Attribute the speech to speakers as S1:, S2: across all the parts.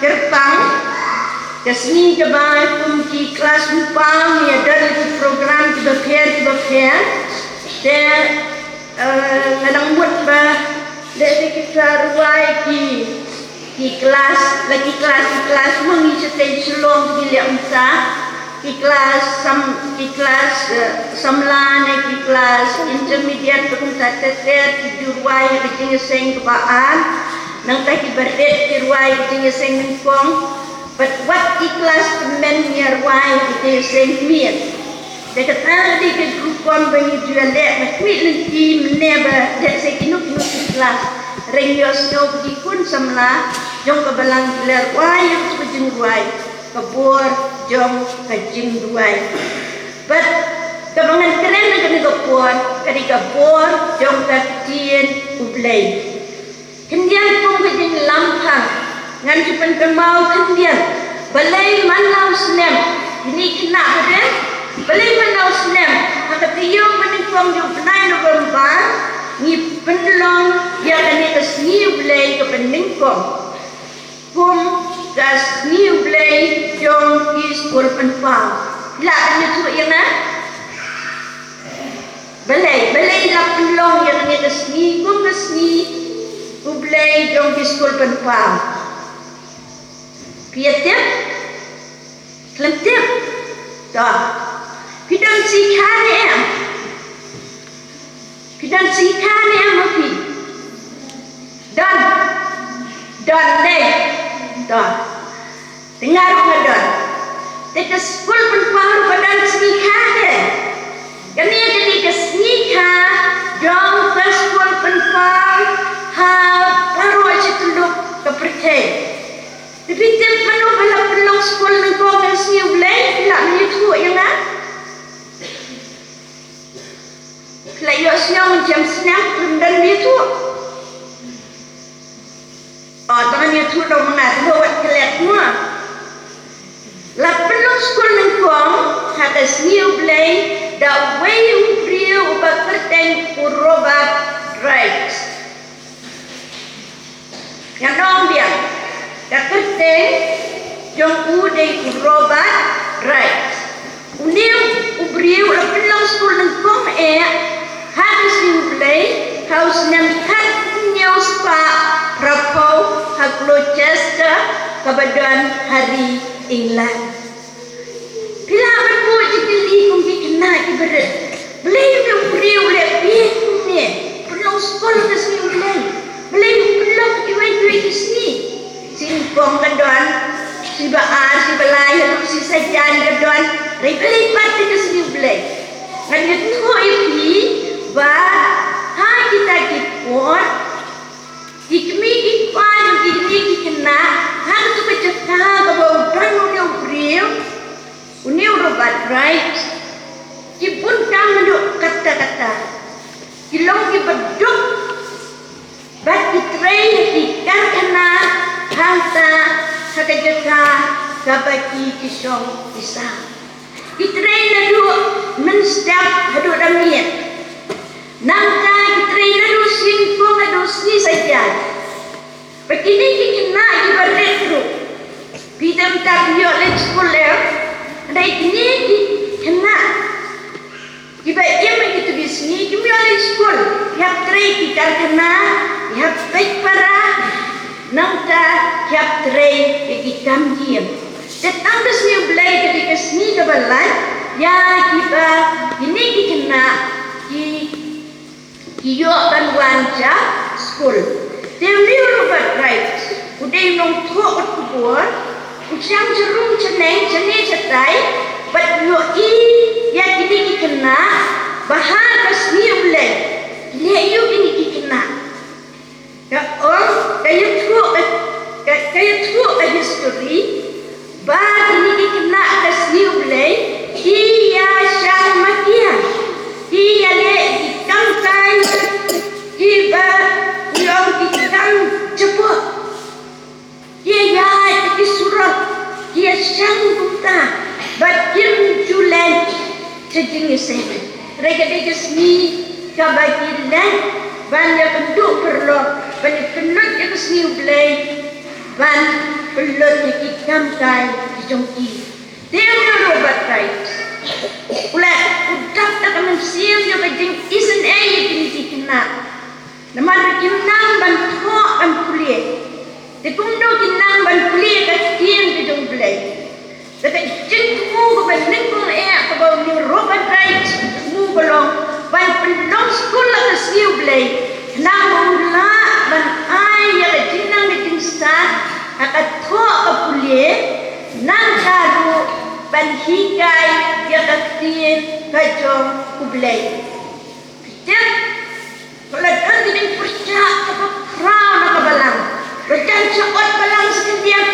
S1: gerbang kesini kebar kumki kelas empang ya dari program keber dan kadang buat dari kita ruai di kelas mengisi selong di liamsa di kelas samlan di kelas intermediate pekuntat teter di ruai di seng kebaan nang tak ibadet di ruai di seng mengkong but what di kelas men ya ruai di seng miet dekat di ke grupon bagi jual lek mit nanti meneba dek sekinu di kelas rengios no di kun samla jong kebalang gelar ruai yang sebujung ruai kebor jong kajing ruai but kebangan keren nak kebor kadi kebor jong kajin ublay kendian pun kajing lampang ngan jupan kemau kendian balai manau senem ini kena beden balai manau senem haka tiyo meningkong jong penai November ni pendelong ya kani kesni ublay ke peningkong kum gas ni ublay jong di skul penpang la kani tu yang na balai la pendelong ya kani kesni kum kesni ublay jong di skul penpang piatip kelentip dah pidang si kane am api dan deh dah dengar ngadon dekat skul penpang badan si kane kami jadi kesnika dong ke skul penpang ha baru aja tunduk ke percaya tapi tiap penuh belum skul nengkong dan siu belai tidak menyutu yang nak layak siang jam senang dan menyutu jangan menyutu dong mengat buat kelihatan semua lah penuh skul nengkong hata siu belai dah wayu priu ubat kerteng urobat right yang dong dia Kakerte jong udai urobat right uniu ubriu la pelong skul nang kom habis ublay haus nang kat news pa rapau Gloucester kabadan hari England bila berbu jikili kum dikena ibarat belai ubriu le bietne pelong skul kesini ublay belai pelong iwai kesini simpong kedon si baar si belai si sajan kedon lipat ke sini belai ngan itu ipi ba ha kita kipon ikmi ikwan ikni kena ha tu pecah ka bau dan uni urobat right kipun kang menduk kata-kata kilong kibeduk bat kitray dikar kena hanta hakajaka kabaki kisong isa kitray na do menstep hadu damiet nangka kitray na do singko na do sni saja begini kina ibarat ru bidam tabio let scholar dai kini kena iba yang gitu di sini kimi oleh school hab tray kita kena hab baik para nangka hab tray ikam diam datang ke sini belai ketika sini ke balai ya kita ini kena iyo kan wanja school dewi ubat right udah nong thok kubur ucang jerung ceneng cene cetai but yo ya kini kena bahan kesni ulai le yo kini kena ya kayak thok history ba kini kena kesni ulai iya syang makia iya le dikangkai iba yang dikang cepot iya ya surat iya syang buta bagian julen sejengis saya rega seni kabagilan banyak bentuk perlu banyak penut yang seni ulai ban pelut jam kai jongki dia robat kai ulah udah tak mensiam yo kajing isen ini dikena nama kinang ban thok ban kuliah dikumdo kinang ban kuliah kajing ke jong blai tapi jengku ko ban ningkung ka ba ni robat kai mu belong ban pelong sekolah ke siu blai nang la ban ai ya kajing nang kajing start akat thok ka kuliah nang karu ban hikai ya kaktin kajong kublai kejap kalau kan tidak percaya apa crown apa balang berjan cakot balang sekejap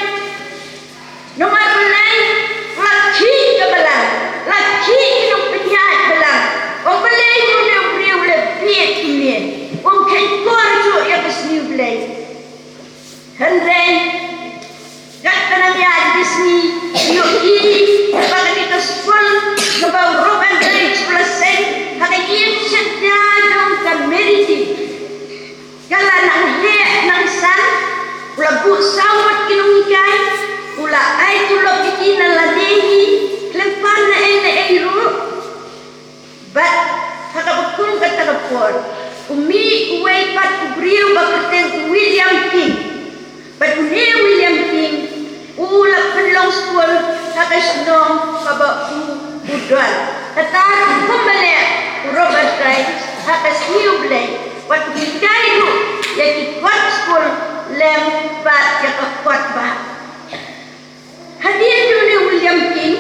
S1: nomor belai laki ke balang laki hidup penyat balang orang belai hidup beriu lebih ini orang kekor tu ya besniu belai henry kat tanam ya di sini yuk bagi kita full ngebau roban dari 10% hanya ia sedia dong community kalau nang he nang san pula bu sawat kinung ikai pula ai tu lo bikin ladehi lempan na ru but haka bekun kata kapor umi uwei pat ubriu bakten William King but William King ulah pelong school haka senong kaba udwan tatar kumbale Robert Wright haka siu blai wat bikai du yaki kwat school lem pat yaka kwat ba hadiah du ni William King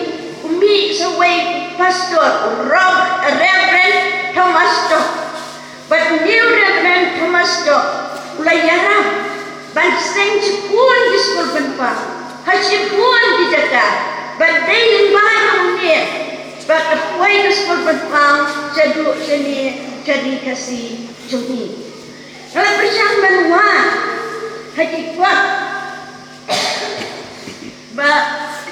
S1: umi sawai pastor Reverend Thomas Stock but new Reverend Thomas Stock ulah yaram ban seng cikun di school benpa hasipuan di jaga badai limbayong ni bakapuai ke sekolah berpang jaduk seni jadi kasih jumi kalau bersama benua haji kuat ba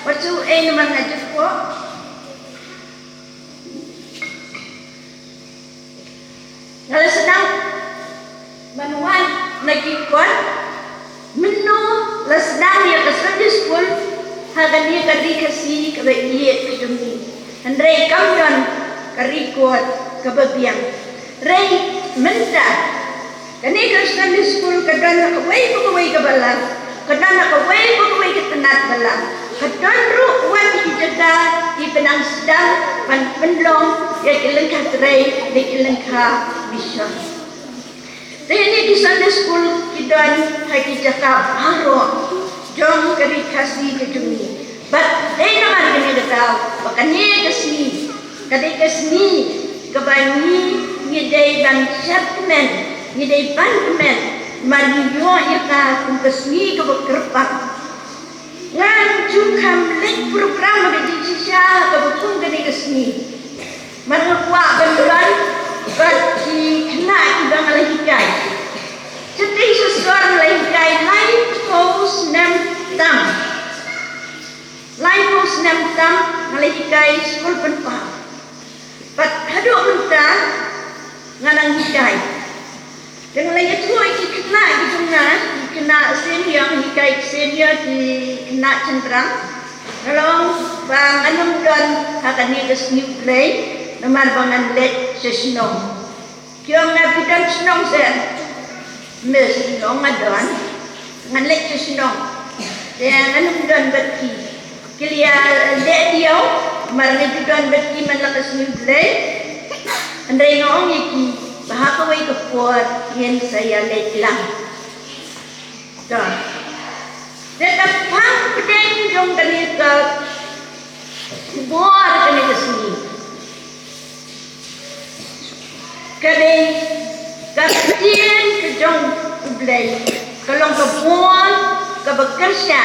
S1: waktu nama ngajak kuat kalau sedang benua lagi kuat menu lesdang ya ke Sunday school hagan dia kadi kasih kebaik ke jumi Andrei kamdan karikot kebabiang rei menta kani ke Sunday school kadan nakawai ke balang kadan nakawai ke tenat balang kadan ru wan dijaga di penang sedang pan pendong ya kelengkah rei di kelengkah mission. Ini di Sunday school kidan haki jaka baro jong kari kasih ke jumi. But they naman kini datau, bakanya kesini, kadai kesini, kebanyi ngidai bang chapman, ngidai bantuman, mariyo yaka kung kesini kebekerpak. Ngan jukam lek program bagi sisa kebekung kini kesini. Manukwa bantuan bagi kena ibang alahikai. Jadi sesuatu alahikai lain kos nem tam. Lain kos nem tam alahikai skul penpah. But haduk mentah nganang hikai. Dengan lagi tu iki kena gitu kena senior hikai senior di kena cenderang. Kalau bang anum dan hakani kes new play. Naman bangan let sesenong. Kiyong na bidang senong sen. Mes senong ngadon. Ngan let sesenong. Dan anong don bati. Kiliya let diyaw. Marang bidang bati man lakas nyublay. Andray noong iki. Bahakaway kapot. Yan saya let lang. Don. Datapang pedeng yung kanita. Buar kanita sini. Kadai kapten kejong ublay kalong kabuan kabakersa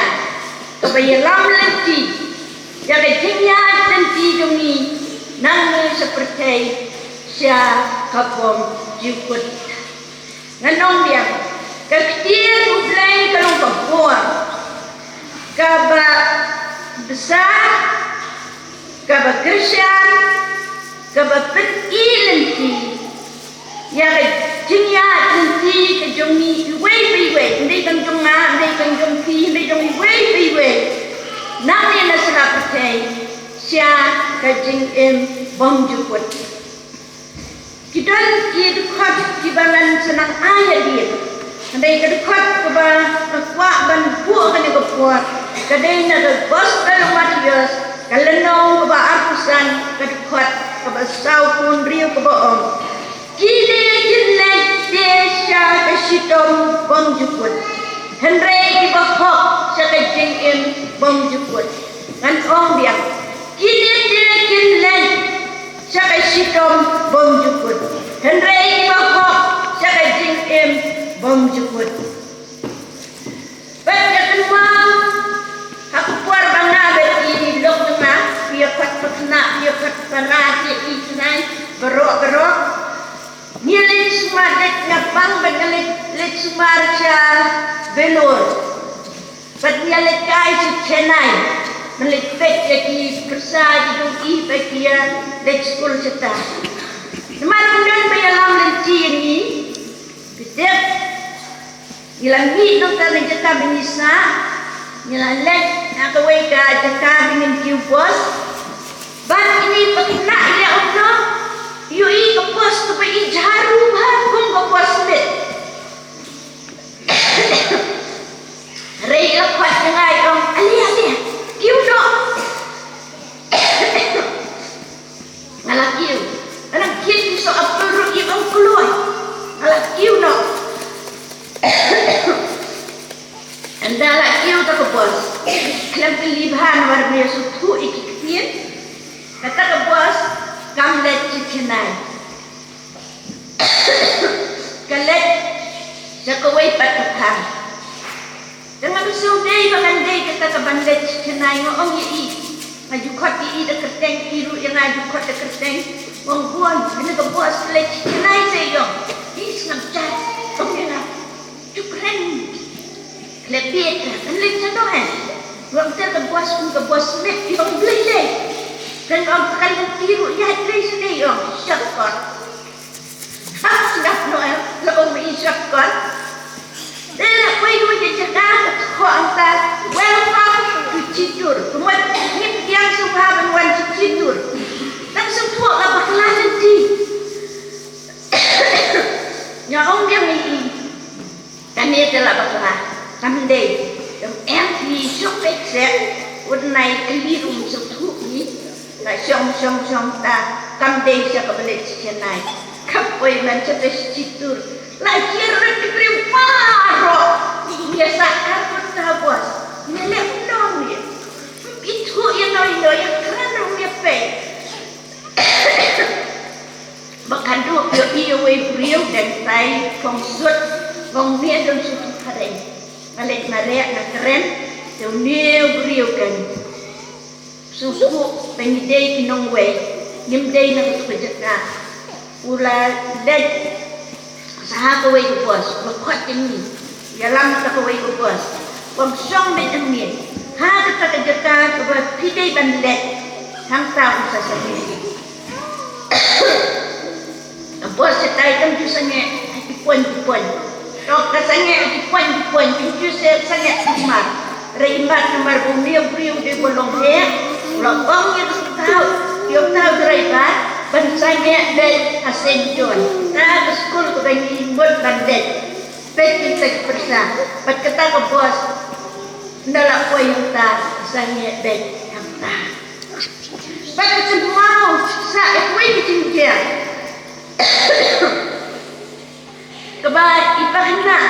S1: kabayalam lagi ya kejengya tanti jongi nang seperti siya kapom jukut nganong dia kapten ublay kalong kabuan kaba besar kabakersa kabapengilanti ya jingya nanti kejongi wei wei ndai kanjong na ndai kanjong pi ndai jongi wei wei thầy cha cái jing em bom jukut kidan ki dukhat ki balan senang ayat dia andai ka dukhat ka ba kwa ban pu ka ni ko puat kadai na the gospel materials kalenong ka ba arkusan ka dukhat ka ba sau pun rio ka ba om kini jinlen desha ka shitom bom jukut henrei ki ba hok sa ka jing em bom jukut ngan ong dia kini jinlen Saka shitom bom jukut henrei bahok saka jing em bom jukut baca kedua aku puar bangga beti lok tengah dia kuat petna dia kuat panati iznai berok nilai sumadet ngapang benelit sumarja belur bat nilai kai chenai melipet lagi persah hidup bagian lek sekolah ceta. Semalam bayalam lenti ini, bedek, ilang hidup dan ceta benisa, ilang lek aku weka ceta dengan kiubos, ban ini pekena ia untuk, yui kepos tu bagi jaru kong kepos met. Rei lepas dengan orang alih. Kiu no, ngalah kiu, anak kiu so apa rugi bang keluar, ngalah kiu no, anda lah kiu tak kebos, kelam kelibahan warna suatu ikikpian, kata kebos, kamlet cicinai, kalet, jakawai patupang. Dengan sudai bagandai kata kabandai kenai ngong yi maju kot yi de kerteng iru yang aju kot de kerteng wong buan ini ke bos lek kenai sayong is ngam chat tong yang cukren lebih kan lek cadohan wong ter ke bos lek yang beli deh dan orang kan iru ya beli sini yong syakot hak sudah noel lo mi syakot Dela koi dua jaga kau antar welcome to Citur. Kemudian ni yang subhan wan Citur. Dan semua apa kelas nanti. Nyong dia ni. Kami telah berkelah. Kami deh. Yang di shopek set. Wadnai keliru sesuatu ni. Nak syong ta. Kami deh siapa boleh cikenai. Kapoi macam Citur. Lahir diberi paro biasa karpet tabos melek dong dia itu yang yang keren dia pe bahkan tu dia beriau dan tai kongsut kong dia dan suatu keren melek nak keren dia beriau kan susu penidai kinong way nimdai nak kerja ulah dek Saha kawai ke bos, berkuat ini. Yalam tak kawai ke bos. Wang song met emien. Ha kata kerja kebat pidai bandet. Hang tahu saya sendiri. Bos setai kan tu sangat dipuan. Tok kasanya dipuan. Tu sangat smart. Reimat nomor bumi beriu di bolong dia. Lopong yang tahu. Dia tahu reimat. Bansanya dari Hasan John. Nah, sekolah kebanyakan buat bandet. Peti persa. Pat kata ke bos, ndalak kau yang tak, saya bed yang tak. Pat kata mau, saya kau yang tinggal. Kebat ibah nak,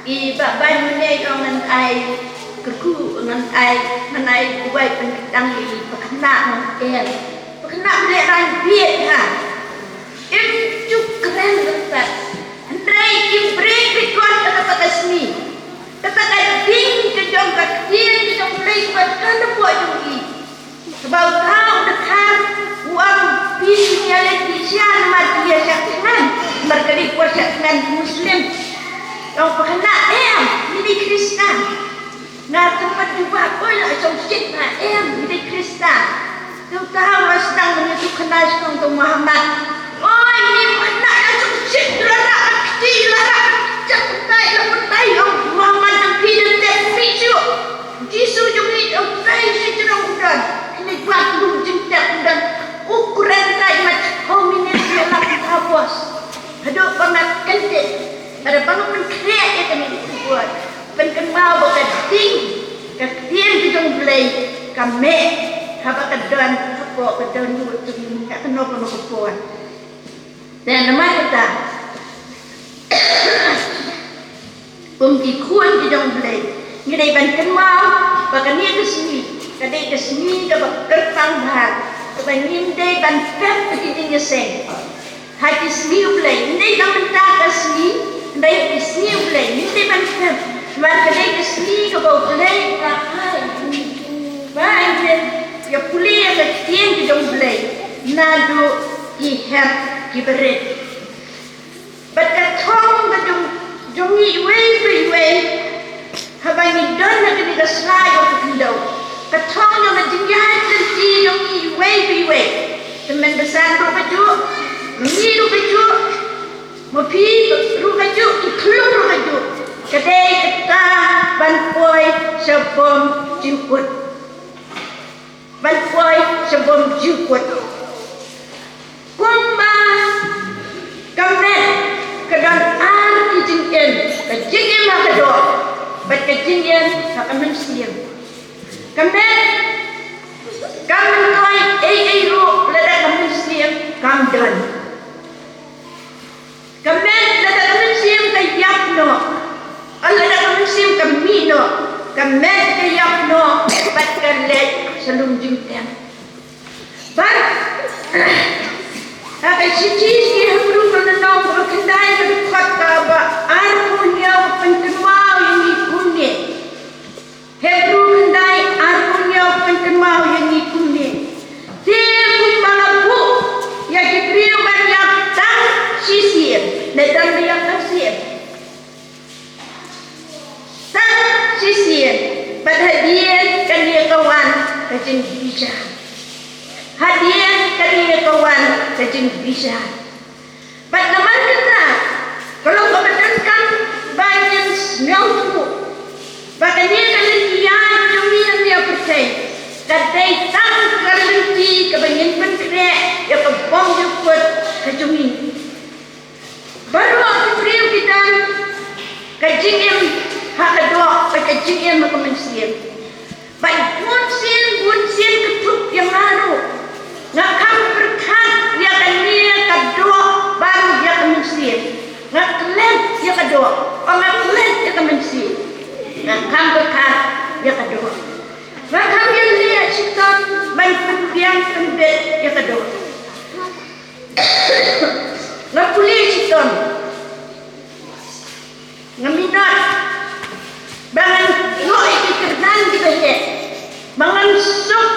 S1: ibah ban menai dengan air kerku dengan air menai buat pendetang ini berkenak mungkin. Kena beli ranjit ha. Itu keren lepas. Andai break record kata kasmi. Kata ding ke jom kecil ke jom play buat kan buat jungi. Sebab kau dekat uang pin yang disian mati syakhan. Berkali puasa dengan Muslim. Kau kena ini Kristen. Nah tempat juga kau nak somsit ini Kristen. Kau tahu sedang menyatu kenal dengan Muhammad. Oh ini mana yang sukses larak kecil larak cepetai Muhammad yang hidup dan fisu. Jisu juga hidup dari sejarah udan. mat lung jengtek dan ukuran kai mat hominin melak tabos. Hadok banget kentik. Ada banget mengkreat ya kami buat. Penken mau bakat ting. Katian dijong belai kami haba kadan hapo kadan buat tu tak kenapa nak buat. Dan nama kita pemkikuan dijong belai. Ngidai banken mau bakat ni kesini. Kadai kesini kabak kertang bahar. Kabak ngindai banken begini nyeseng. Hati seni belai. Ngidai kamentah kesini. Ngidai kesini belai. Ngidai banken. Maka dia kesini ke bawah belai kahai. Baik ya pulih ke tiang di dalam belai. Nado iher kiberit. Baca thong ke jongi iwe. Habangi don nak ni keslai ke kendau. Kathong yang menjinjai senti jongi iwe. Teman besar rubaju. Mengi rubaju. Mopi rubaju. Iklung rubaju. Kedai kita banpoi sebom jukut. Banpoi sebom jukut. Kumba kamen kedan arti jingin. Kejingin lah kedua. Baca jingin akan mensiam. Kamen koi ru ledak mensiam kamdan. Kamen ledak mensiam kayak no. Allah dah mensim kami no, kami kayak no, batkan lek selum jengkang. But, akai cici hebru menenang berkendai berdekat kaba, arpunya pentemau yang ikunnya. Hebru kendai arpunya pentemau yang ikunnya. Dia kumbalapu, yang diberi banyak tang sisir, dan banyak kasir. Sisir, pada hadiah kan dia kawan kajin bisa. Hadiah kan dia kawan kajin bisa. Pada nama kita, kalau kau berdasarkan banyak semua tu, bahkan dia kalau dia cumi yang dia percaya, kadai tang kerenti kebanyakan penkrek, ya kebom jemput kecumi. Baru aku beri kita kajin yang hak kedua kecil yang mensiam. Baik bunsin ketuk yang lalu. Ngakam berkat yang dia kedua baru dia mensiam. Ngaklen yang kedua. Ngaklen yang mensiam. Ngakam berkat yang kedua. Ngakam yang dia cipta baik pendiam pendek yang kedua. Ngapuli cipta. Ngaminat. Bangan lo ikirnan kita he. Bangan sup.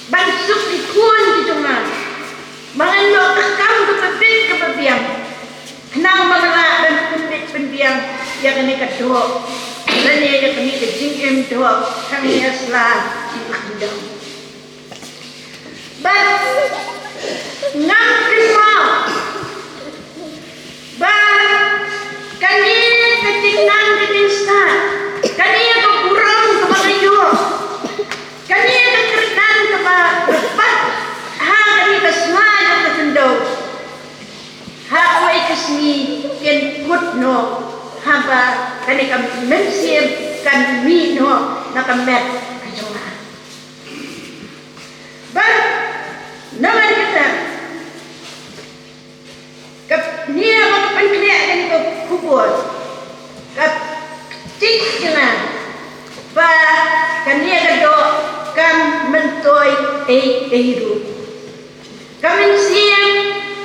S1: Bang sup dikuan di cuma. Bangan lo kakam ke pepit ke pebiang. Kenang mengelak dan pepit pendiang yang ini kedua. Dan yang ini kejingim dua. Kami aslah dipakindang. Bang ngam kenal. Bang kani ketingnan ketingsan. Kani kekurang kebakayu. Kani kekertan kebapat. Ha kani kesmanya ketendau. Ha wai kesni ken kutno. Haba kani kam mensim kan mino nakamet kejoma. Bar nama kita kap nia mak penkliak kan ko kubur kap cik jangan ba kan nia kado kam mentoi eiru kamen siang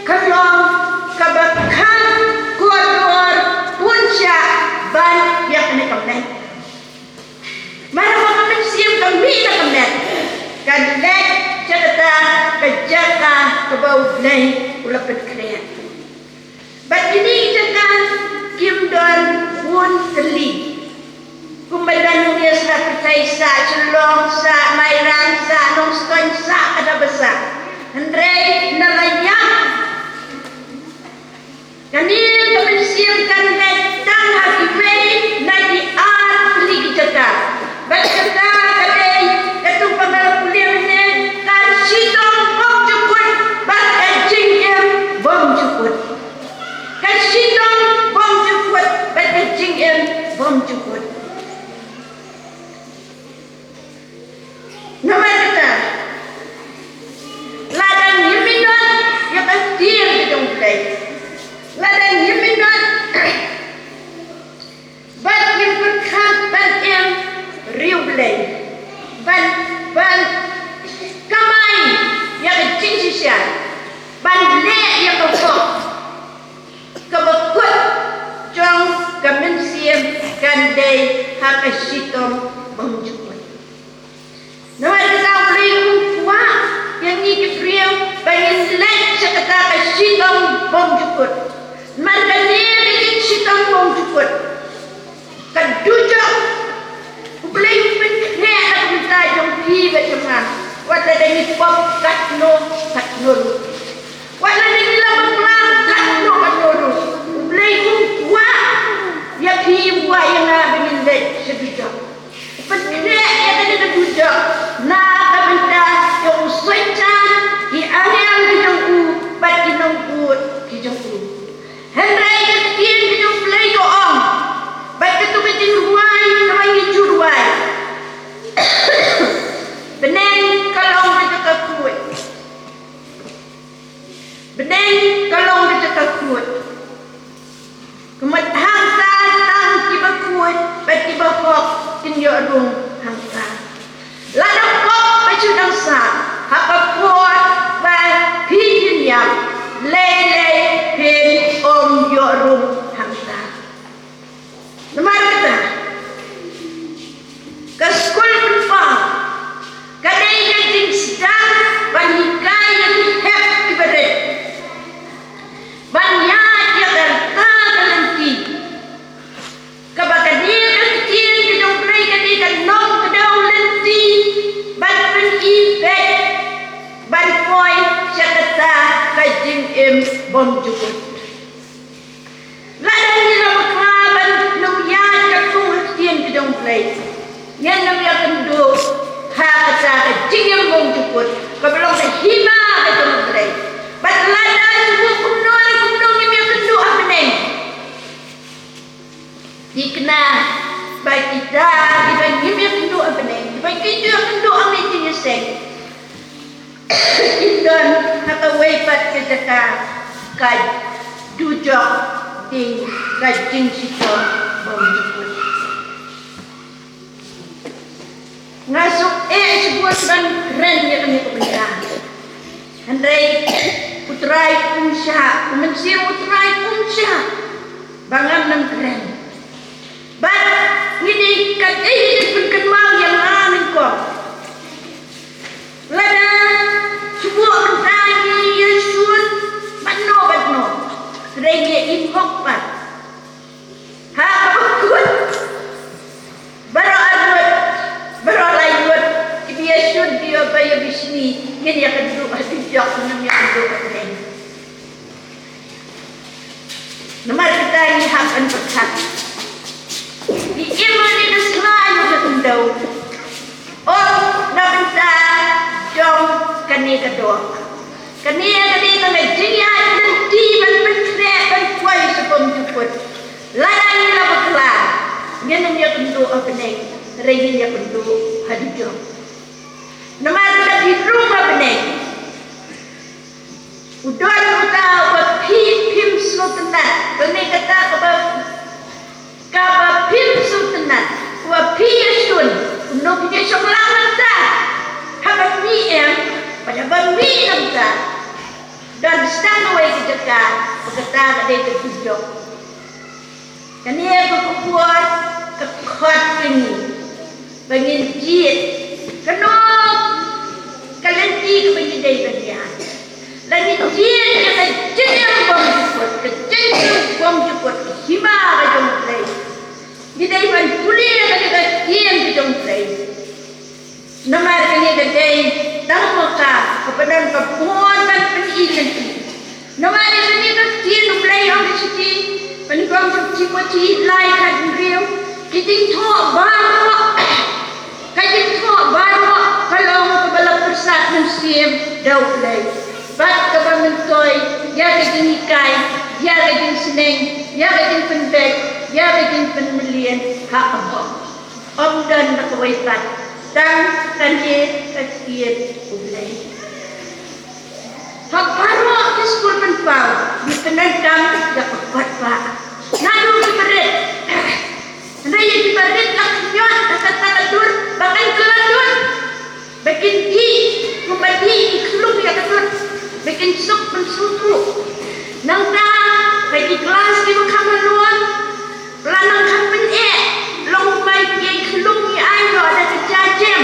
S1: kalong kabakan kuator punca ban yang kena kamen mana mak kamen siang kami nak kamen kan lek cerita kejaka kebau blai ulapet kreat. Bat ini jangan kim don pun teli. Kumbalan dia sudah percaya sa celong sa mairang sa nong stoin sa ada besar. Hendrai nalayak. Kani kemensiam kan datang hakibai nadi ar teli jaka. Bat kata kadai ketu pangal kuliah dengan wala dani pop katno wala dani lamang katno ulay wa ya pi wa yang binilay sebida pagkaya ya dani kaduda na kabanta yung usaitan ianyang kijangku pat kinangkut kijangku henry katin kijang play doong bat katubitin ruway namay ngijurway beneng kalong kajakakut beneng kalong kajakakut kemat hangsa tang kibakut bat kibakok kinyorong hangsa ladang kok pacudang sa hakapot ba pijin yang lele pin om yorong hangsa namar kita ke skul pun pa kadai kading sedang banikai yang hep ibarat banyak yang terta kalanti kabakadir kecil kedong play kadai kanong kedong lenti ban penifek ban poi syakata kajing em bom jukut ladang ni nama kaban nuya katung kecil kedong play yan nam ya kendo ha kata kajing em bom jukut kabelong hima kedong play bat ladang subuh kumno yang ya kendo abeneng dikena baik kita dibagi yang kendo abeneng dibagi yang kendo ang nitin seng indon hakaway pat kita kaj dujok ding kajing sito bom ngasuk sebuah dan keren ya kami kebenaran Andai putrai kumsya kumensir putrai kumsya bangan nam keren bat ngini kajai penkenmal yang amin kok lada sebuah kentani Yesus batno rege imhok pat ha bakut baro layut Yesus dia bayar bisni kini akan duduk hadijak namanya duduk keren nomor kita ini hakan berkat di iman ini selalu ketundau oh nabenta jom kani kedua kani dengan jingya dan tiban berkreat dan kuai sebelum juput ladang ini lah berkelar dia namanya kenduk apa ni regi dia kenduk hadijak nama kita di rumah benih udah kita buat pim sultanat benih kata kaba pim sultanat buat piasun untuk dia sekolah kita habat miem pada bami kita dan setengah way kita berkata ada itu tujuh dan ia berkuat kekuat ini bangin jid kenop kalanti kebanyakan bagian lagi jid yang kejeng bom jukut hima kajong play di daiman puli kajong kajong play nomor kini kadai tang muka kepadaan kepuan dan penilan nomor ini kecil play on the city penikam cipoti lai kadang riu kiting thok baru kajing thok baru kalau kebala persat mensim daud lay bat kebangun toy ya kajing ikai ya kajing seneng ya kajing pendek ya kajing penmelian hak om dan nakawaipat dan kanjit kasiat ulay hak baru ke skul menpau di penendam ya kepat pak nadu diberit raya diberit laknyot kata-kata bahkan keladun bikin di membagi iklum ya kedur bikin sup mensuku nangta bagi kelas di bakaman luar pelanang kapan long baik ya iklum ya ayo ada kejajem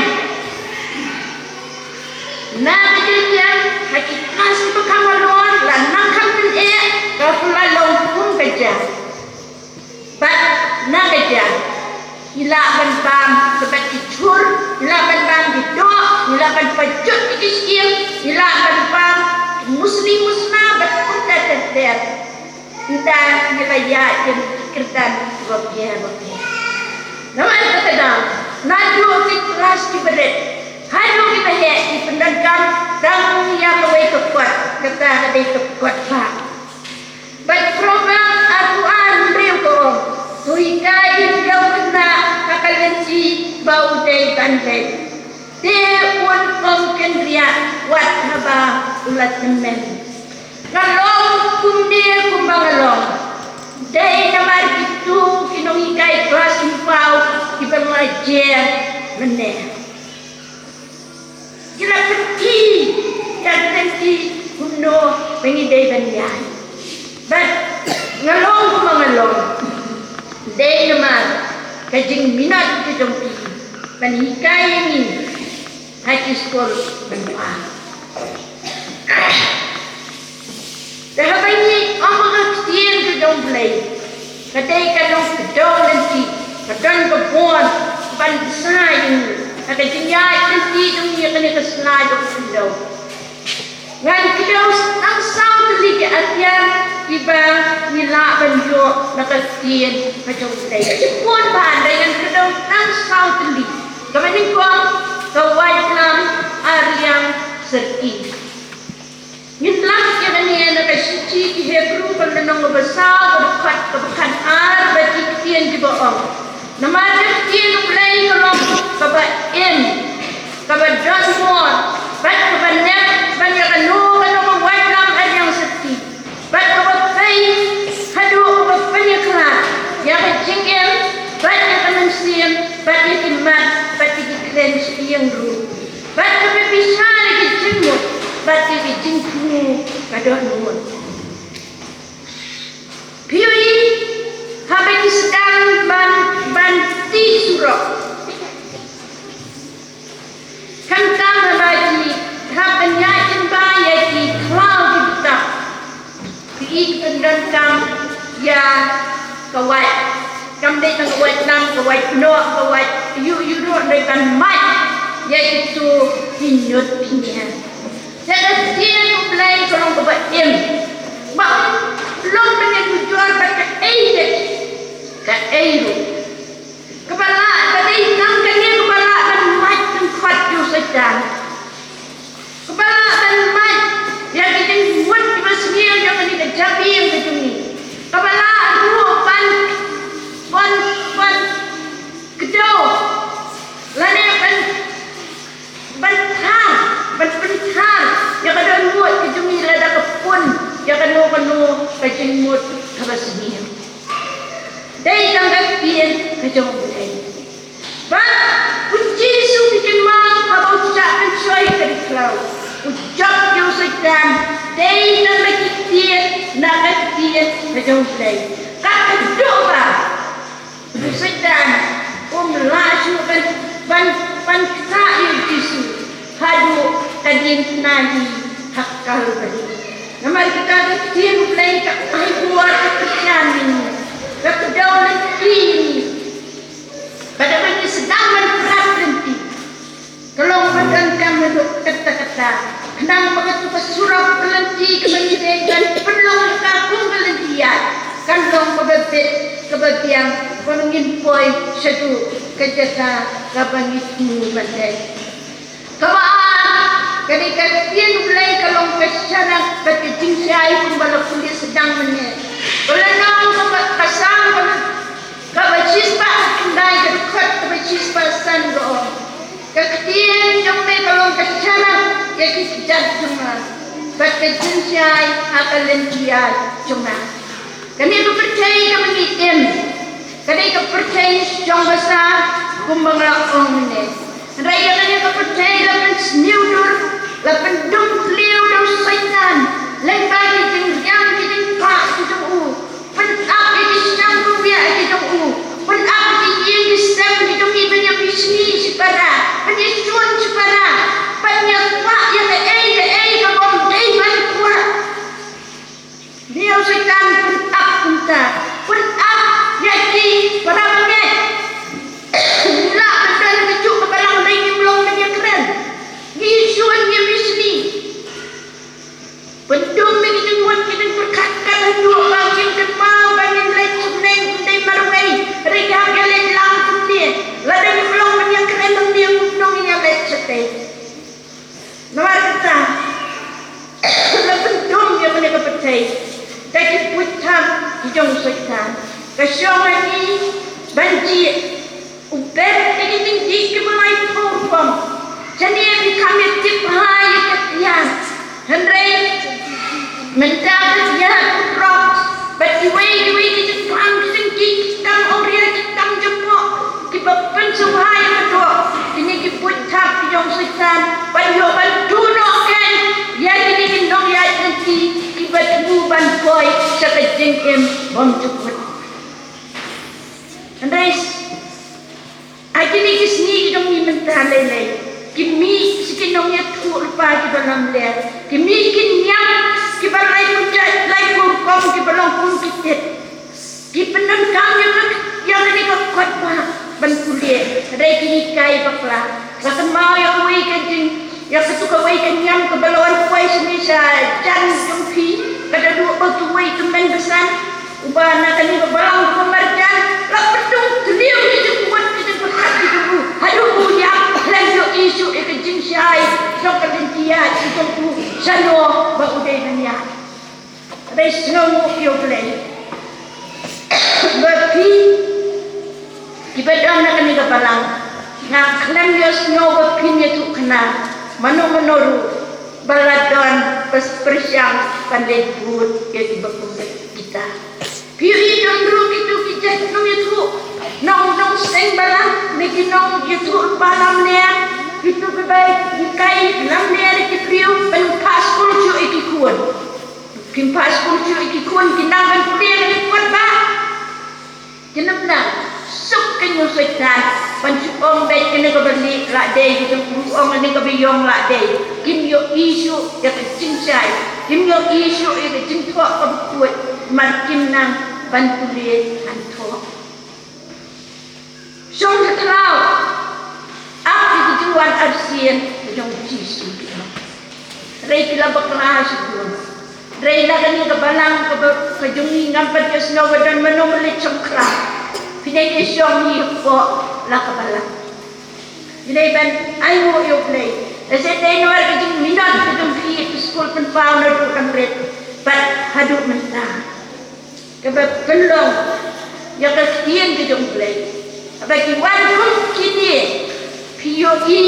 S1: nah kejajem bagi kelas di bakaman luar pelanang kapan kapulah long pun kejam bat na kejam hilang pam seperti entah nilai yang kerdan bapia. Nama kata dah, nadu di kelas di berat, hadu kita di pendagang dan yang away kuat kata ada kuat pak. But program Al-Quran beliau ko, tuhikai jauh kena kakalenti bau day bandai. Dia pun kendria wat haba ulat temen. Ngalong kumdia kumbangalong. Day namar itu kinongikai kelas impau ibalajer meneh. Gila peti yang nanti kuno pengidai bandian. But ngalong kumbangalong. Day namar kajing minat kejongpi. Panikai ini hati skor benua. Dah ini orang kesian ke dong play. Kadai kadang kedong nanti, kadang kebun, bandai ini. Kadai jenyai nanti dong dia kena keselai dong kedong. Ngan kedong ang sang teli ke atian tiba nila banjok nak kesian kadong play. Pun bandai ngan kedong ang sang teli. Kamanin ko kawai nam Aryang serti. Minlah yang ini nak suci di Hebrew kalau nong besar berkat kebukan bagi kian di bawah. Nama kian mulai kalau kabar kabar John Moore, kabar Net, banyak kalau kawai nam Aryang serti. Kabar Faith, hadu kabar banyak kerat. Yang jengkel, banyak manusia, banyak iman, banyak keren yang ru. Banyak berpisah lagi jengmut. Bati bijingku kadon nuwun. Piui habis sedang banti surok. Kantang bagi habenya jembaya di klau kita. Piui pendantang ya kawai. Kamdai nang kawai nam kawai no kawai you dengan mai yaitu pinyut pinya. Saya siap mulai kalau buat mak belum pernah tujuan baca ke kepala tadi nangkanya kepala dan macam kuat juga sedang kepala dan mat yang kita buat di masjid jangan dikejabi yang kecuni kepala dua pan kedua lain bentar yang ada muat kejumi lada kepun yang kanu kejimut kabasnya dai tangga pian kejong bulai ba kunci su bikin mang habau cak pensoi dari klau ucap yo sedang dai tangga pian nak pian kejong bulai kat doa sedang laju ban kai tisu hadu kadin nahi hakkal bari namar kita kecil mulai tak ai buat kesian ini kedaulan ini pada bagi sedang berhenti kalau badan kamu kata-kata kenang begitu pesurap berhenti kemenyidikan penuh kakung berhentian kandung kebagian penungin poin satu kejata kabangitu bandai ketika dia mulai kalau kesana bagi cincai pembalap kulit sedang menyet. Kalau nak kasang kalau cispa kendai dekat kalau cispa sandro. Kemudian jomai kalau kesana ya kita cuma bagi cincai akan lentiar cuma. Kami itu percaya kami item. Kami itu percaya jom besar kumbanglah orang ini. Raya kami itu percaya lapan seniudur. Lapan dong beliau dan syaitan lembagi jengkang jeng pak jeng penap di sangku biar jeng penap di sem jeng banyak bisnis separa banyak cuan separa banyak pak yang kabom dewan kuat dia syaitan penap jadi para banyak lah betul kecuali le kimi sikinong ya tu lupa ki balam le kimi kinyam ki balai kunjat lai kurkom ki balam pun kitet ki penan kang yang ni ko khotba ban kulie dai ki kai bakla lakan mau yang wei kan jing yang ketuka wei kan nyam ke balawan kuai semisa jan jumpi kada dua batu wei kemen besan ubana kan ni balang pemarjan lak pedung teliu ki kuat ki berhat ki dulu aduh ya lanjut isu ke jing syai sok kelintia itu tu sano ba udai dunia dai snow yo play berarti ibadam nak ni kapalang ngak klan yo snow berpinnya tu kena manoru baladon persiang pandai buat ya di bakung kita piri dondro gitu kita nong itu nong seng balang lagi nong itu balam ne itu kebaik dikai lam ne ki priu pen pas kulju ikikuan kim pas kulju ikikuan kinangan kuliah ni kuat ba jenap na suk kenyo setan pancupong dai kena ko beli lak dai gitu ong ni ko biyong lak dai kim yo isu ya kecing sai kim yo isu ya kecing thok ko buat mar kim nang bantu dia anthok song klau ak di juan arsian jong jisu rei kila bakla syukur rei la kan ka balang ka jungi ngampat ke snow dan menomeli cengkra pinai ke syong ni ko la ka balang jadi ban ayo yo play ese dai no ar ke minat ke jong pi school pen pau na tu kan red pat hadu mentah ke kelong ya ka tien ke jong play bagi wan kum kini pio i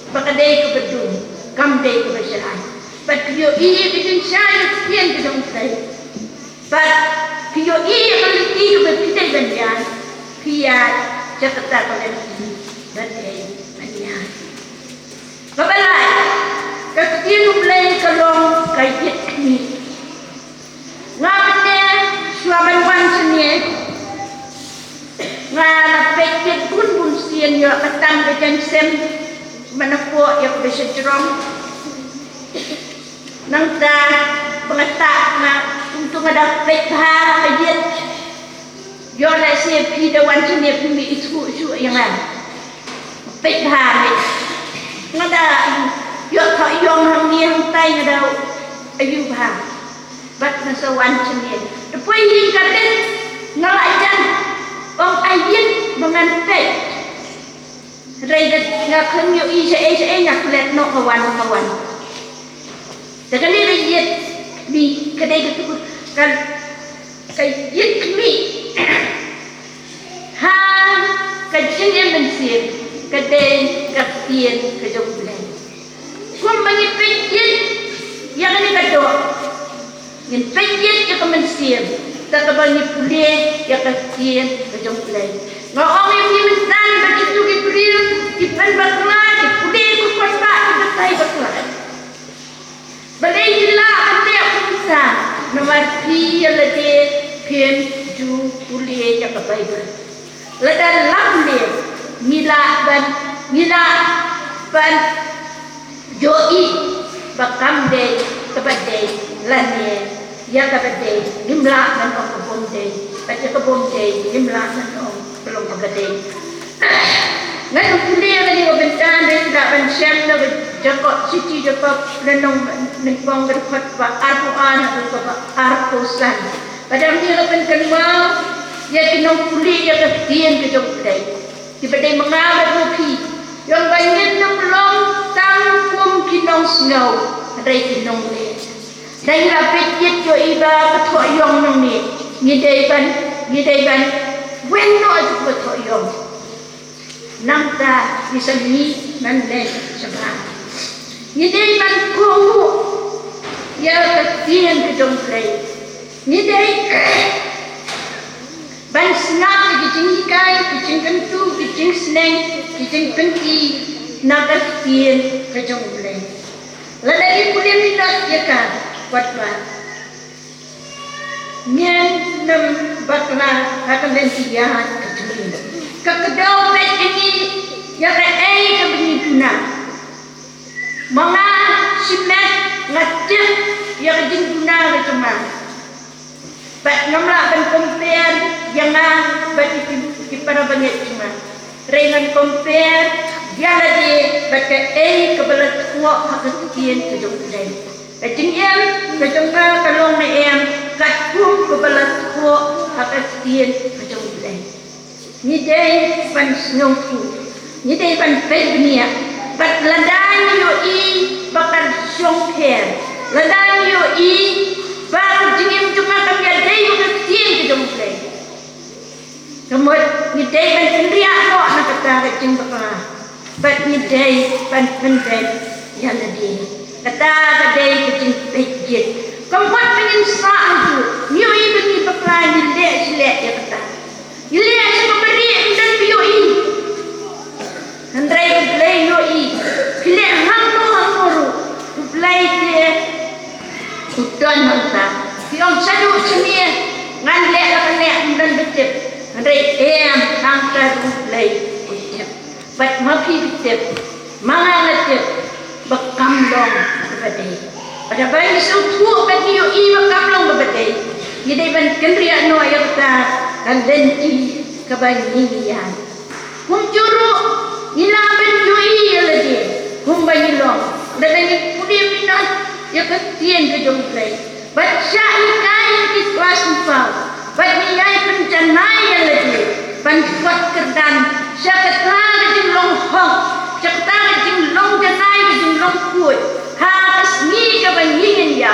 S1: bakadai ke bedung kam dai ke berjalan but pio i ke jong syai tien ke jong play but pio i kalau ti ke berpitai banyan pia Jakarta kalau ti badai banyan babalai ke tien play kalong kait ni ngapne suaban wan senie ngala pekit bun sien yo katang ke sem manako ya besa jerong nang ta pengetak na untuk ada pek ha kajian yo la se pi de wan senie pumi itu yang an pek ha ni ngada yo tho yong hang ni hang tai ngada ayu ha bat na sa wan senie depois ni kaden ngalai dan Om ayat mengantai, raidat ngakhen yo ise nak let no kawan. Sekali raidat ni kedai itu kan kayat mi ha kajian yang mensir kedai kapian kejauhan. Kum mengipet yang ni kadok, yang pejat yang mensir. Tak kebanyi pulih ya kasihan kejong pulih. Ngomong yang dimentan begitu diberi dipen bakla dipulih kuat pak dibetai bakla. Balai hilang ante akusa nomor tiga lagi pem ju pulih ya kebaik. Ledan lamle mila ban joi bakam de kebadai lanye ya kabade nimla dan kebon de pada kebon de nimla dan belum kabade ngan kuliah ni ko bentan de tidak bensyam na jakot siti jakot lenong nipong gerpat ba Al-Quran atau ba Al-Quran padam dia pen kenal ya kinong kuliah ya ketian ke jong dai dibadai mengabat rupi yang banyak nang long tangkum kinong snow dai kinong le dai rapet yet yo iba patho yong nang ni ngidai ban wen no atu patho yong nang ta isani man le sabah ngidai ban ko ya ketian ke jong play ngidai ban snap kijing kai kijing kentu kijing sneng kijing penti nagar ketian ke jong play ladai kuliah ni nak ya kan Batman, nyen nam batman akan lensiahan kecil. Kekedau bet ini ya ka ka bini guna mga simet ngacip ya ka jing guna ka cuma bat ngamla ban compare yang bat ki para banyak cuma rengan compare dia lagi bat ka ka balat kuat hakatien ke jong lain ka jing ka jong kalong na kat kum ke balat kuat hakatien ke jong lain ni day ban snowfu ni day ban pebnia bat ladang yo bakal songker ladang yo baru jingim cuma kami ada yo kecil ke jom play kemudian ni day ban kendria no nak kata jing bakal bat ni day ban pendek yang tadi kata day jing pejit kemudian pengen sah tu ni bagi bakal ni lek ya kata Yulia semua beri dan bioi. Hendrai play yoi. Pilih hangno play dia. Udan nanta. Tiong sadu sini ngan lek lek dan betep. Hendrai angka play betep. Bat mapi betep. Mangan betep. Bekam dong berbedai. Pada bayi suku bagi yoi bekam dong berbedai. Jadi ban kendria no ayat dan lenti kebanyian. Juru ilaben yui lagi. Banyilong. Dan ini pudi minat ya ketian ke jomplay. Baca ikai di kelas 4. Banyai pencanai lagi. Bantuat kerdan. Syakata ke long hong. Syakata ke long janai ke long kuat. Hakas ni kebanyian ya.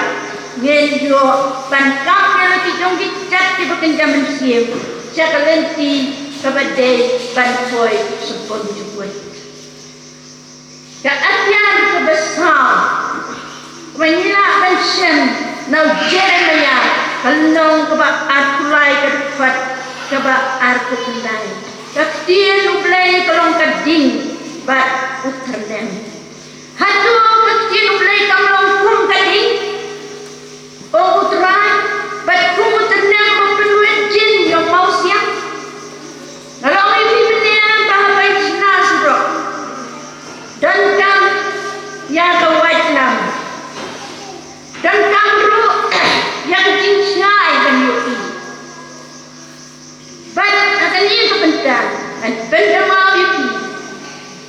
S1: Ngenjo pankapnya lagi jong dicat di bekerja mensiam siapa lenti kepada bantuai sepon juga keadaan kebesar menyilah pension nau Jeremia kalong keba artulai kedepat keba artu kendai kektian ublai kalong keding bat uternem hatu kektian ublai kalong kum keding oh uterai, baik kamu tenang mempenuhi jin yang mau siap. Kalau ini benar bahawa Cina sudah dan kam yang kawat nam dan kamru yang cincai dan yoi. Baik akan ini sebentar dan benda mau yoi.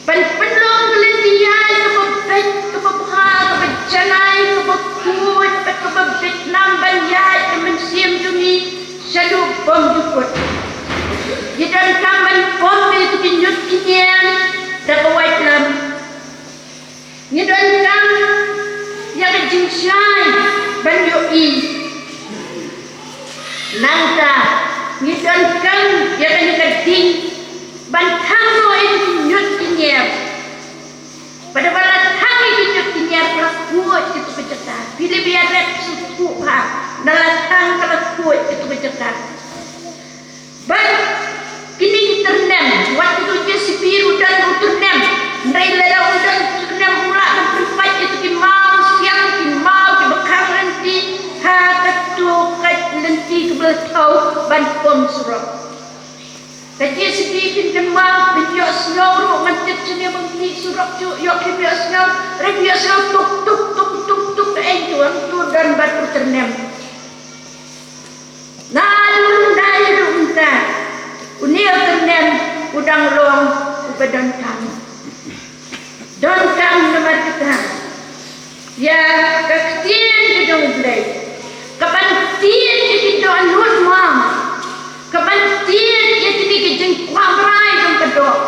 S1: Dan penuh kelentian kebebet, kebebhal, kebejanai, kebekuat, kebebet namban yai, kemensiam jumi, syadu bom jukut. Jidan kamban bom itu kinjut kinyan, dan kawait lam. Jidan kam, yang kejingsai, ban yoi. Nangka, jidan kam, yang keding, ban kamo itu kinjut kinyan. Pada balat kami kinjut kinyan, kalau kuat itu kecetak. Bila biar rep suku ha, dalatang kalau kuat itu kecetak. Baik, kini kita rendam. Waktu itu je si biru dan uternam. Nrai lada udan uternam mula dan tempat itu ki mau siang ki mau ki bekang nanti ha ketu kat nanti ke belatau ban pom surau. Tadi si bikin demam biar snow ro macet sini bangki surau tu yok ki biar snow tuk tuk tuk tuk tuk tuang tu dan batu ternam. Nalu nayu unta. Unil ternam udang long ubadan kami. Don kami nomor kita. Ya kektian kita mulai. Kapan tian kita anut mama. Kapan tian kita kijeng kuamrai jom kedok.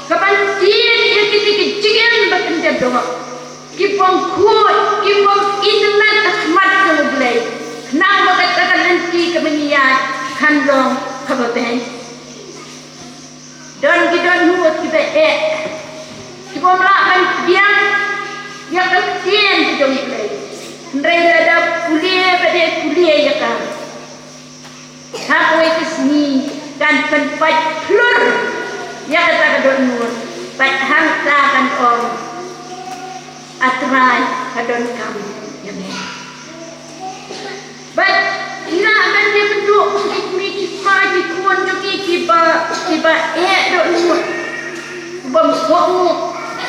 S1: Kapan tian kita kijeng bekerja dok. Kipong kuat, kipong internet akhmat jom mulai. Nang berkatakan nanti kemenyiat kandong kababen. Dan kita nuat kita kita melakukan biang yang kecil kita mulai. Mereka ada kuliah pada kuliah ya kan. Aku itu seni dan tempat plur yang kata kadon nuat. Padahal kan orang atrai kadon kamu yang ni. But ina akan dia bentuk sikit ni kipa di kuan joki kiba do nuat. bom bomu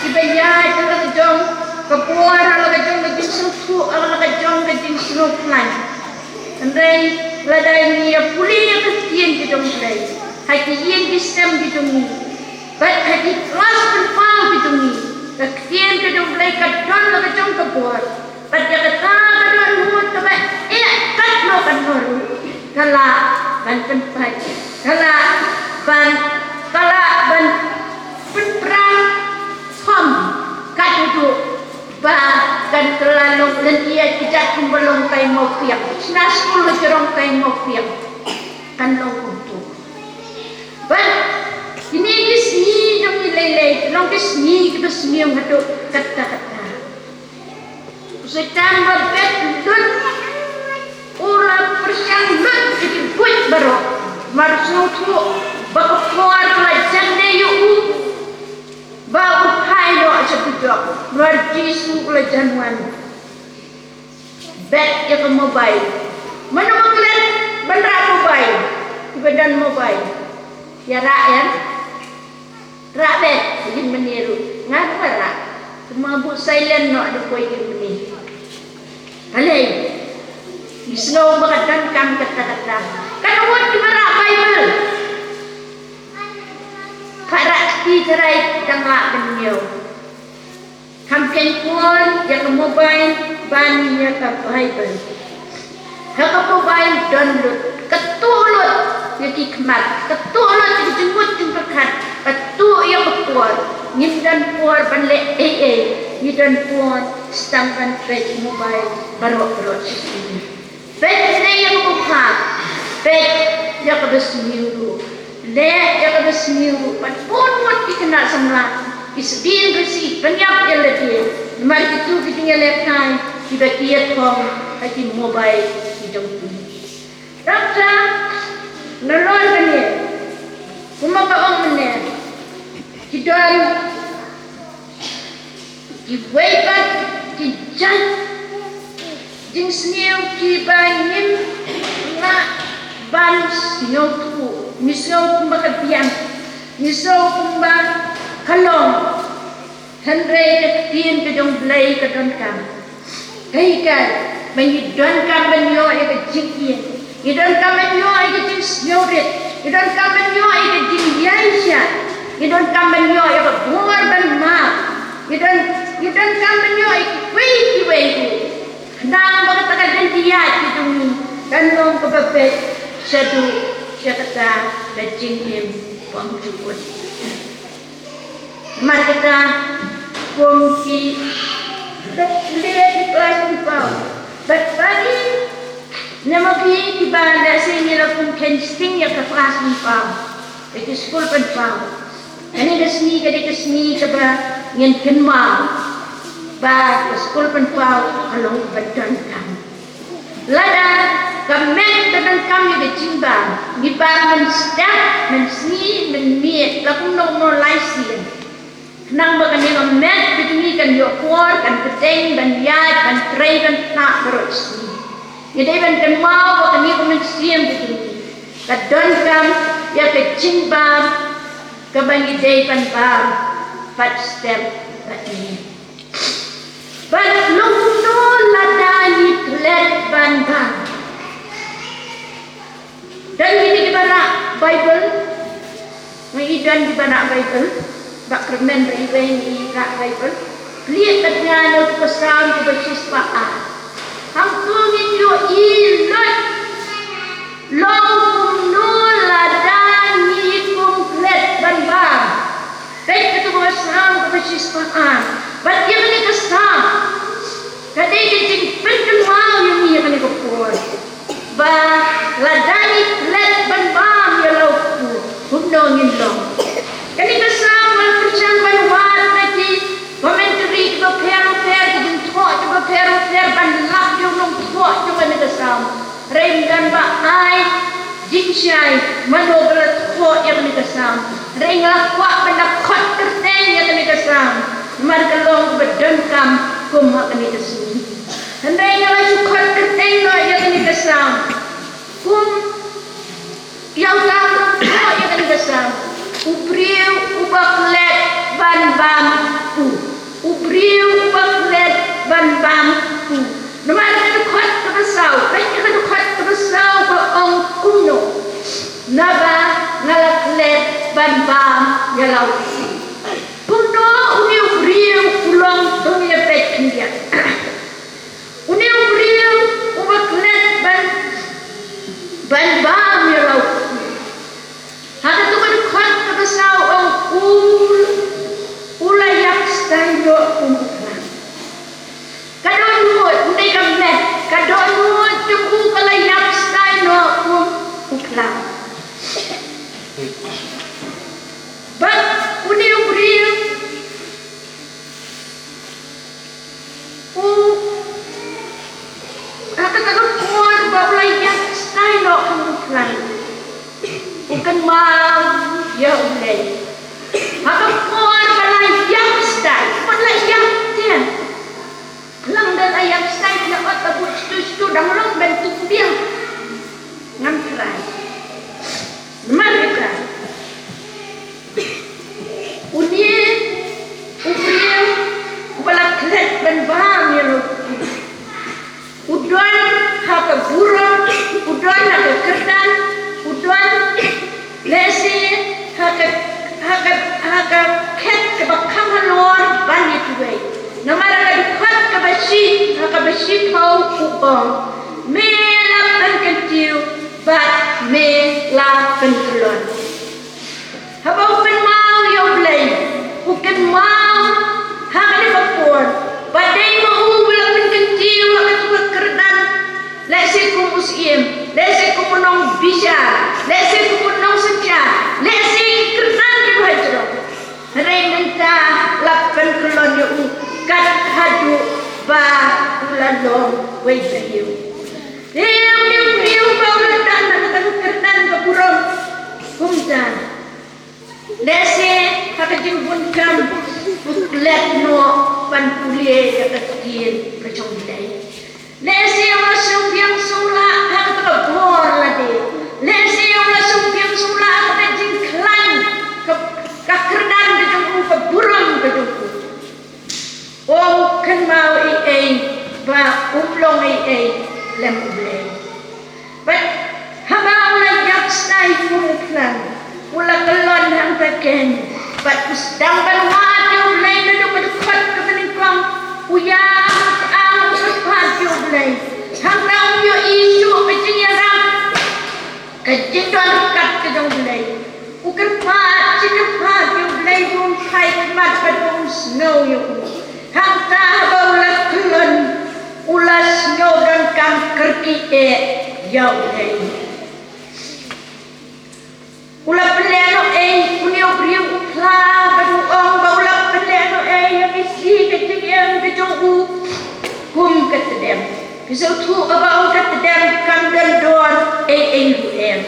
S1: ibaya tala jong kapuar ala jong ke susu ala jong ke snow plan andai ladai ni puli ke tien ke jong play hati yen ke sem ke jong ni but hati kelas penpang ke jong ni ke tien ke jong play ke don ala jong kapuar but ya kata ke don muat ke ba kat no kan noru kala ban penpai kala ban perang kom kat itu ba kan terlalu dan ia tidak belum kai mau piak nas puluh jerong kai mau piak kan long untuk ban ini kisni dong lele long kisni kita semiang hadu kata-kata sedang berbet dun ulah persiang dun jadi buat baru marsung tu bakuar pelajar deyu bau hai lo sebujok marjisu pelajar wan bet ya ke mobile mana maklen bandra mobile di badan mobile ya rakyat bet jadi meniru ngapa rak semua bu silent no ada koi ini alai isno bakadan kam kata-kata kan awak di mana Bible Parak di cerai tengah beliau. Kampen pun yang mobile banyak ke Bible. Hak mobile download, ketulut yang hikmat, ketulut yang jemput jemputan, ketu yang kepuar, dan puar banlek dan puar stangkan page mobile baru sini. Page yang buka, page yang kebersemiru. Lek yang bersemiru, pun dikenal semula. Isbin bersih, penyap yang lebih. Mari itu kita ngelakkan, kita kiat kong, hati mobile hidung ini. Raksa, nolong kene, kumaka ong mene, kidan, kiwaibat, kijat, jing seniau kibayin, nak ban seniau tu. Misau kumba kapian, misau kumba kalong, henry tien kedong belai kedong kam. Kahikan, menyidon kam menyo eka jingkien, idon kam menyo eka jing snyorit, idon kam menyo eka jing yaisya, idon kam menyo eka buar ban ma, idon kam menyo eka wei. Nang bagatakan dan dia kidung dan long kebabet satu. Kata daging yang pangjuan. Mari kita kongsi lihat di kelas bawah. Bagi nama kita di bawah sini lakukan casting ya ke kelas bawah. Itu sekolah bawah. Ini kesini keba yang kenal. Bah sekolah bawah kalau badan kamu. Lada kamen dengan kami berjimbang di bangun sedap mensni menmiet lakukan normalisasi kenang bagan yang kamen begini kan yokuar kan peteng dan yai kan tray kan nak terus jadi kan mau bagan yang kamen siam begini kadon kam ya berjimbang kebangi day pan bang pat step ini ban lungno ladani klet ban bang. Dan ini di mana Bible, mengidan di mana Bible, bak kermen beribain di Bible. Lihat katanya untuk pesan kebersiswaan. Hampungin yo ilot, long nula dan komplit banbang. Baik itu pesan kebersiswaan. Bagaimana ni kesan? Kadai kencing penjual yang ni akan dikepul. Ba ladani let banbam ya lauku hubno ngilong kani kasam wal percang banwat lagi komentari ko pero din tho ko pero ban lap yo nong tho yo kani kasam rem dan ba ai jinchai manobra tho ya kani kasam reng lakwa bandak khot terteng ya kani kasam margalong bedengkam kum kani kasam Hendai yang lain suka terteng no ya kani kasam kum yang kamu yang kani kasam ubriu ubak let ban bam ubriu baklet ban bam naman ka khot ka basaw ka khot ka basaw ka ong kuno naba ngalaklet ban bam yalaw kuno uni ubriu ulong dunia pekindia uni ubriu baklet ban bam yalaw hada tu kan khot ka basaw ong ulayak style umuklan kadon mo ndai kamet kadon mo tuku kalayak style umuklan but uni ubriu haka kadon mo ba ulayak style umuklan ukan ma ya ulay haka mo yang style, malah yang dia, lang dan ayam style na otak stu dang bentuk dia, ngamperai, mereka, unie, ubriu, balak klet ben baham ya lo, udon haka burung, udon haka kerdan, udon lesi haka ket kebakam halor bani tuwe namara ka dukhat ka bashi kau upong me la penkentiu bat me la penkelon habau pen mau yo blay uken mau haka ni bakor badai mau bela penkentiu haka tuwa kerdan lesi kum usiem lesi kum menong bisa lesi kum menong seja lesi kerdan di bajro Renenta lapan kelon yo kat hadu ba ulalong wei sayu. Yang niu ba uladan na kerdan ba burong kumdan. Lese haka jimbun kam buklet no pan pulie ya katin kacong bilay. Lese yang lasung biang sula haka ka bor la de. Lese yang lasung biang sula haka jingklan kakerdan de jong ka burong ka jong kan mau ba umlong lem ublay but habang layak stay kumuklan ula kelon hang taken but usdang banwat yung ublay na dumadukot ka maningkwang uyang ang sapat yung ublay hang taong yung isu kajing yarang kajing doon kat ka jong ublay ukan pat yung ublay yung kay mat pa yung snow yung hang tabaw lakulon ulas nyo dan kam kerki yaw ula peleno kunyo briu ukla baduong ba ula peleno yang isi kecing yang kejong kum ketedem pisau tu abang ketedem kam dan don huem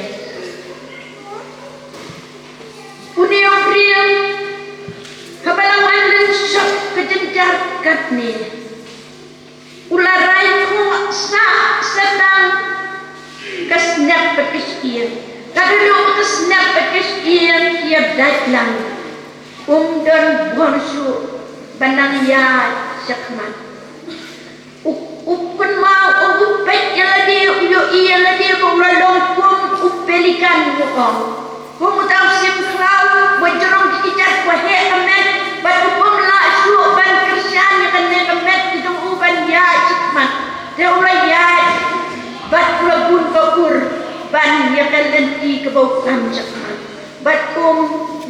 S1: kunyo briu habalawan dan sok kejenjar katni ularai ko sa sedang kesnap pekiskian kadulu kesnap pekiskian tiap datang dan bonsu banang ya sakmat ukun mau upet lagi uyo iya lagi ulalong kum upelikan mukom kum utausim klau wajarong dikicat wahe amet batupom la su ban kersan ya kan amet dijong uban ya sakmat dia ulai ya bat ulabun kabur ban ya kan lenti ke bau kam sakmat bat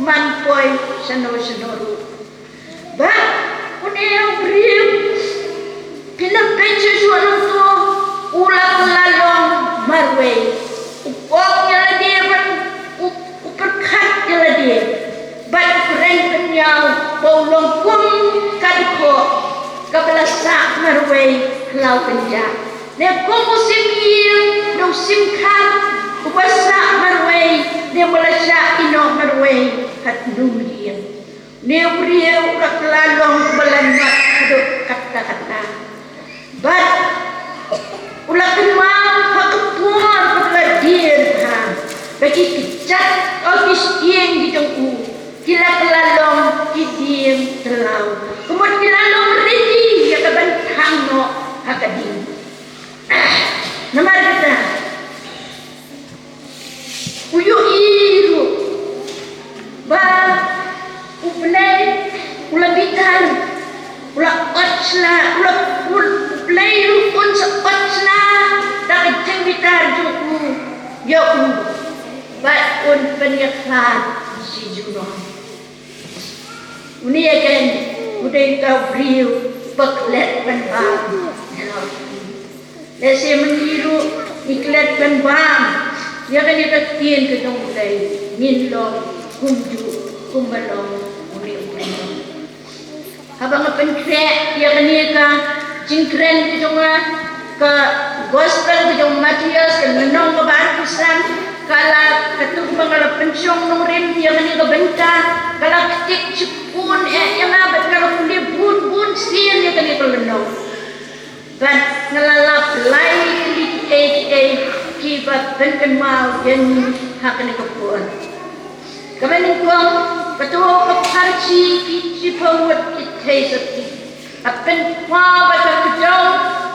S1: manpoy sano-sanoru bat uneo beriu pinapin sesuatu tu ulang lalong marwe upoknya lagi ban uperkat lagi bat kurang kenyal baulong kum kadko kabelasa marwe lau kenja ne kum musim il no sim kan ubasa marwe ne malasa ino marwe hat nulian ne beriu ulang lalong belanat aduk kata-kata but ulah kenal hakepuan peladir bagi kecat ofis yang dijengku kila kelalong kidim hakadin. Namar kita uyu iru ba uplay ulabitan ula otsla ula uplay un sa otsla tak jengbitar juku ya ba un penyaklan si juno uni akan udah kau beriu baklet penbam lese meniru iklat penbam ya kan kita tien ke dong mulai minlo kumju kumbalong uni uni habang penkret ya kan ka jingkren ke dong ke gospel ke dong Matius ke menong ke Barkusan kala ketuk pangala pensyong nong rim ya kan ka benta kala ketik cipun yang abad kala kulit bun sien ya kan ka menong kan ngelalap lai kibat penken mau yang hakane kapun kamanin ko patuho kapharchi ki pawat kitay sakti apen pa bata kujau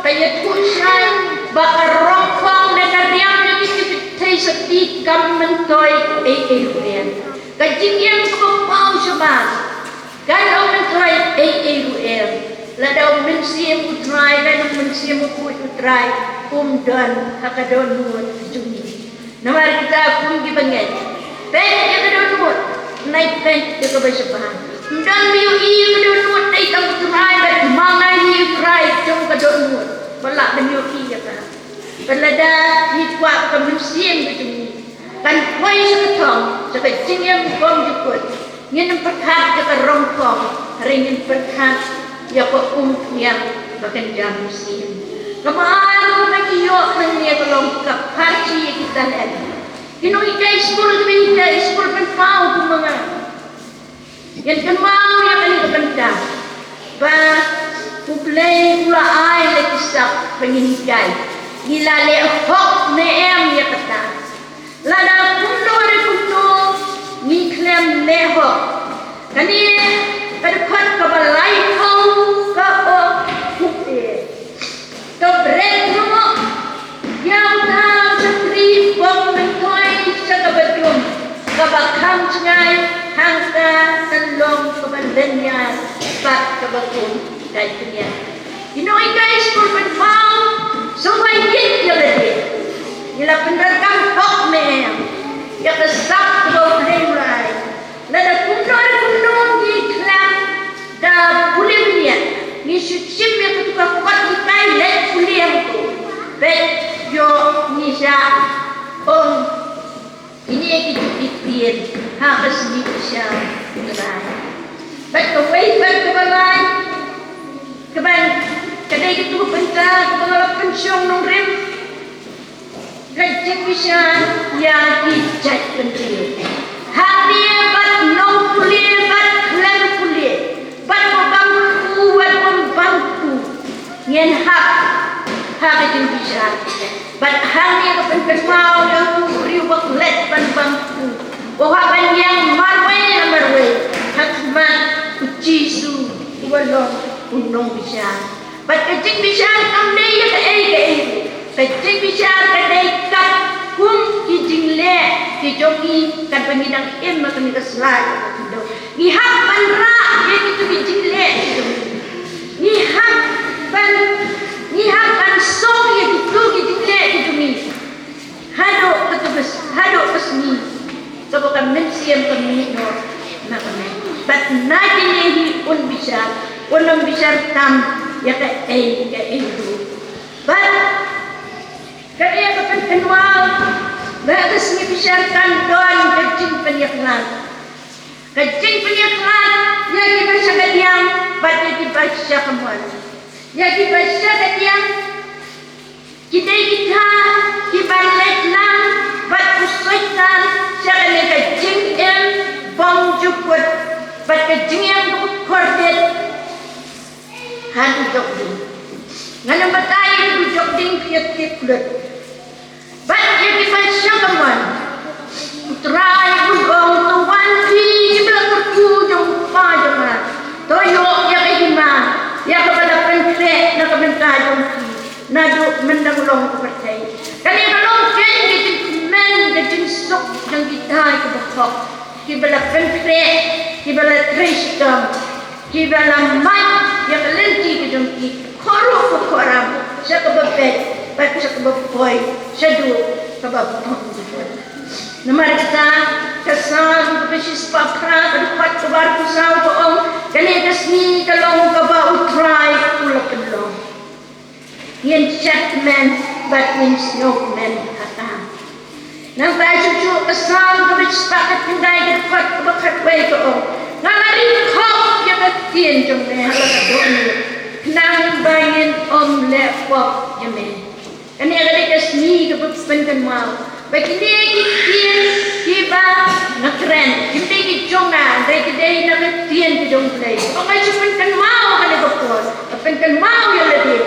S1: kaya tusay bakar rongkong na karyam na kitay sakti kamantoy ay kajing yang kapapau sabat kaya mantoy ay ladaw mensiam utray ladaw mensiam utray dan hakadon nuot juni namar kita pun gibanget pen hakadon nuot naik pen ke basabahan dan biu hakadon nuot naik tang utray dan mangai utray jong hakadon nuot balak biu ya ka balada hitwa ka mensiam juni kan koi sakatong sakajing yang bom jukut ngin perkat ka rongkong ringin perkat ya ko yang bakan jam musim kemarin nagiyo nang niya kolong kapharchi kita lagi kino ikay school kami school penpau kumanga yan kan mau yang kani kapenta ba puplay ula ay lekisak penginigay gilale hok ne em ya kata lada kundo re kundo ni klem leho kani perkot kabalai kau ka o puplay Kabret mo, yang tahu setri bom mentoy sa kabadrum, kabakam sengay, hangka talong kabandanya, pat kabakun kay kanya. Inoy guys, kurban mau, so may git yaladi, nila pendagang hok meham, ya kesak go play lada kundo di klam da pulimnya. Ni sucim yang ketuka kuat kita let kuliah tu, bet yo ni sa ini yang kita ikhtiar harus bisa berai. Bet kawai bet kebalai keban kadai itu bentar kebalap pensyong nong rim rejek bisa yang dijat pentil. Hati bat nong kuliah bat klem kuliah bat bangku nyen hak itu bisa bat hanya kepen mau yang riwak let ban bangku bahwa yang marwe hakmat ucisu walong unong bisa bat kecing bisa kamne ya kecing bisa kadai kat kum kijing le kijongi kan pengidang makan keselai ngihak panra ya itu kijing le Nihak ban song ya gitu gitu mi. Hado pesmi. Coba kan mensiam kami no nakame. But natin yehi un bisa tam ya ka itu. But kaya kapan kenwal bagas ni bisa don kecing penyaklan. Kecing penyaklan ya kita sagadiang pada dibaca kembali. Ya dibaca kadiang kita dibalik lang bat usuitan siapa ni kecing bom jukut bat kecing yang kordet hadu jokding ngana batay hadu jokding kiat kulit bat ya dibaca kembali utray budong tuan fi belak terkujung pajangan toyo ya kehima ya kepada pentrek nak kebentajong nadu mendang long kepercayaan. Kali kalau jen kita men kita sok yang kita itu bahok, kita pentre, kita tristam, kita mat yang lenti kita kita korup koram, saya kebabet, baik saya kebaboi, saya du kebabong. Namar kita kesal kepesis papra berkuat kebar kusau boong kani kasni kalong kaba utrai ulap pelong yen chatman but in snowman kata nang tayo cucu kesal kepesis pakat pindai berkuat kebakat way boong ngalari kau yang ketien jong ne halak doon nang bayin lepop yamen kani agad kasni kepepen mau bagi dia kiba nakren kita jonga dari kedai nak tian di dong play pakai cuman kan mau kan ekor kan mau ya lebih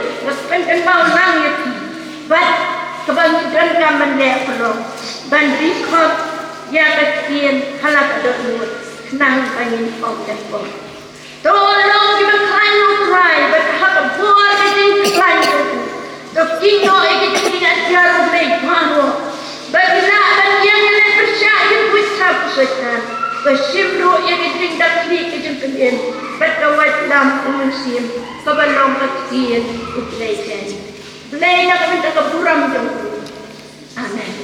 S1: kan mau nang ya but kebangitan kaman le pelong ban record ya ketien halak ada nur nang angin of the bom tolong kita climb try but have a boy getting climb to kingo ekiting ajar play paro bagila yang percaya kita pusatkan kesimru yang ditingdak di kejengkean berkawat lam umusim kebalong kekien uplaikan belai nak minta keburam jengku amen.